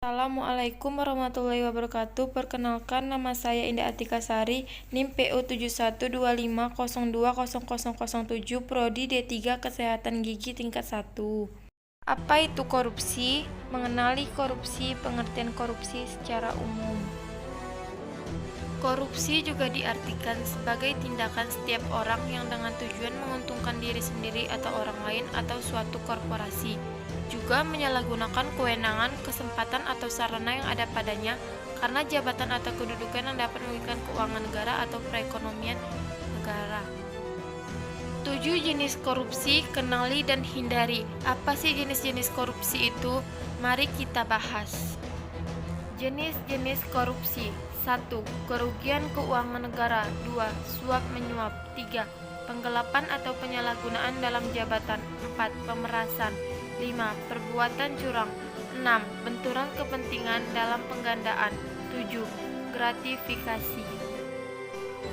Assalamualaikum warahmatullahi wabarakatuh. Perkenalkan, nama saya Indah Atika Sari, NIM PU 7125020007, Prodi D3 Kesehatan Gigi tingkat 1. Apa itu korupsi? Mengenali korupsi, pengertian korupsi secara umum. Korupsi juga diartikan sebagai tindakan setiap orang yang dengan tujuan menguntungkan diri sendiri atau orang lain atau suatu korporasi. Juga menyalahgunakan kewenangan, kesempatan atau sarana yang ada padanya karena jabatan atau kedudukan yang dapat merugikan keuangan negara atau perekonomian negara. 7 jenis korupsi, kenali dan hindari. Apa sih jenis-jenis korupsi itu? Mari kita bahas. Jenis-jenis korupsi. 1. Kerugian keuangan negara. 2. Suap menyuap. 3. Penggelapan atau penyalahgunaan dalam jabatan. 4. Pemerasan. 5. Perbuatan curang. 6. Benturan kepentingan dalam penggandaan. 7. Gratifikasi.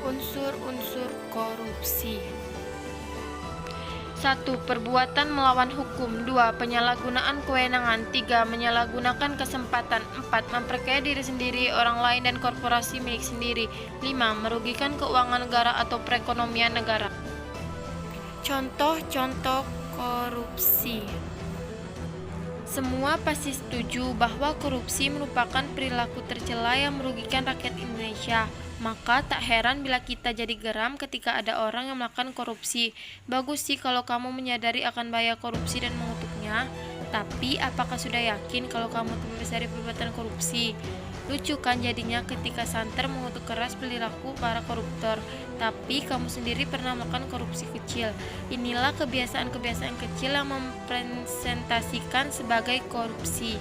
Unsur-unsur korupsi. 1. Perbuatan melawan hukum. 2. Penyalahgunaan kewenangan. 3. Menyalahgunakan kesempatan. 4. Memperkaya diri sendiri, orang lain, dan korporasi milik sendiri. 5. Merugikan keuangan negara atau perekonomian negara. Contoh-contoh korupsi. Semua pasti setuju bahwa korupsi merupakan perilaku tercela yang merugikan rakyat Indonesia. Maka tak heran bila kita jadi geram ketika ada orang yang melakukan korupsi. Bagus sih kalau kamu menyadari akan bahaya korupsi dan mengutuknya. Tapi apakah sudah yakin kalau kamu terbebas dari perbuatan korupsi? Lucu kan jadinya ketika santer mengutuk keras perilaku para koruptor, tapi kamu sendiri pernah melakukan korupsi kecil. Inilah kebiasaan-kebiasaan kecil yang mempresentasikan sebagai korupsi.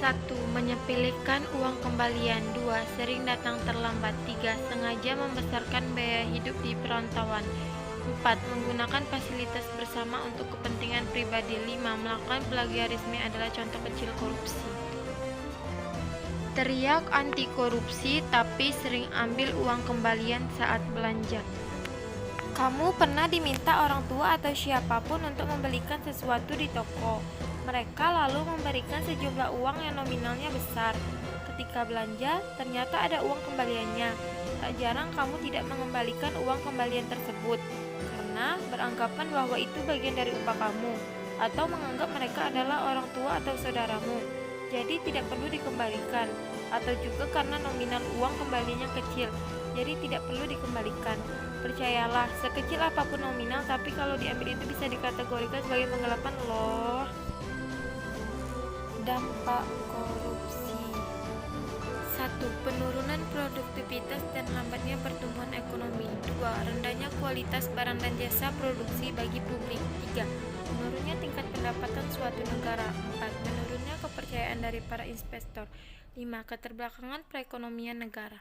1. Menyepelekan uang kembalian. 2. Sering datang terlambat. 3. Sengaja membesarkan biaya hidup di perantauan. 4. Menggunakan fasilitas bersama untuk kepentingan pribadi. 5. Melakukan plagiarisme adalah contoh kecil korupsi. Teriak anti korupsi tapi sering ambil uang kembalian saat belanja. Kamu pernah diminta orang tua atau siapapun untuk membelikan sesuatu di toko. Mereka lalu memberikan sejumlah uang yang nominalnya besar. Ketika belanja, ternyata ada uang kembaliannya. Tak jarang kamu tidak mengembalikan uang kembalian tersebut karena beranggapan bahwa itu bagian dari upah kamu, atau menganggap mereka adalah orang tua atau saudaramu, jadi tidak perlu dikembalikan. Atau juga karena nominal uang kembaliannya kecil, jadi tidak perlu dikembalikan. Percayalah, sekecil apapun nominal, tapi kalau diambil itu bisa dikategorikan sebagai penggelapan loh. Dampak korupsi. 1. Penurunan produktivitas dan lambatnya pertumbuhan ekonomi. 2. Rendahnya kualitas barang dan jasa produksi bagi publik. 3. Menurunnya tingkat pendapatan suatu negara. 4. Menurunnya kepercayaan dari para investor. 5. Keterbelakangan perekonomian negara.